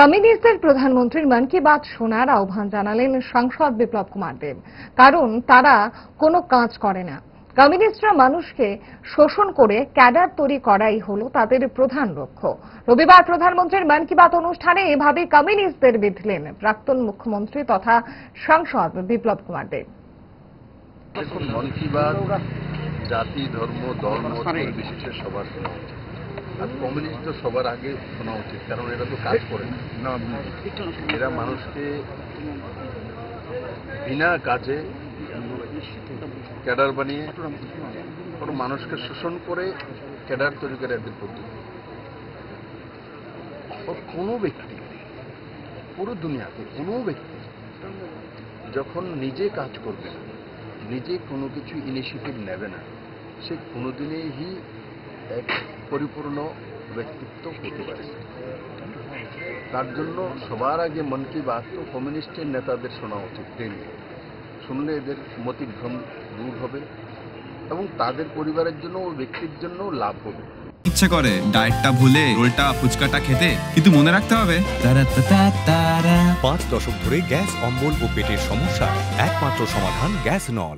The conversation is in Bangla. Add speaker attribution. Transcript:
Speaker 1: কমিউনিস্টদের প্রধানমন্ত্রীর মন কি বাত শোনার আহ্বান জানালেন সাংসদ বিপ্লব কুমার দেব। কারণ তারা কোনো কাজ করে না। কমিউনিস্টরা মানুষকে শোষণ করে ক্যাডার তৈরি করাই হলো তাদের প্রধান লক্ষ্য। রবিবার প্রধানমন্ত্রীর মন কি বাত অনুষ্ঠানে এভাবে কমিউনিস্টদের বিধলেন প্রাক্তন মুখ্যমন্ত্রী তথা সাংসদ বিপ্লব কুমার দেব।
Speaker 2: দেখুন, মন কি বাত জাতি, ধর্ম, দল, মত বিশেষে সবার শোনা উচিত। আর কমিউনিস্ট তো সবার আগে শোনা উচিত, কারণ এরা তো কাজ করে না। এরা মানুষকে বিনা কাজে ক্যাডার বানিয়ে কোনো মানুষকে শোষণ করে ক্যাডার তৈরি করে এদের পদ্ধতি। কোনো ব্যক্তি, পুরো দুনিয়াতে কোনো ব্যক্তি যখন নিজে কাজ করবে না, নিজে কোনো কিছু ইনিশিয়েটিভ নেবে না, সে কোনোদিনই এক পরিপূর্ণ ব্যক্তিত্ব হতে পারে। তার জন্য সবার আগে মন কি বাত তো কমিউনিস্টের নেতাদের শোনা উচিত। শুনলে এদের মতিভ্রম দূর হবে এবং তাদের পরিবারের জন্য ও ব্যক্তির জন্য লাভ হবে।
Speaker 3: ইচ্ছে করে ডায়েটটা ভুলে রোলটা ফুচকাটা খেতে, কিন্তু মনে রাখতে হবে
Speaker 4: 5 দশক ধরে গ্যাস, অম্বল ও পেটের সমস্যার একমাত্র সমাধান গ্যাস নল।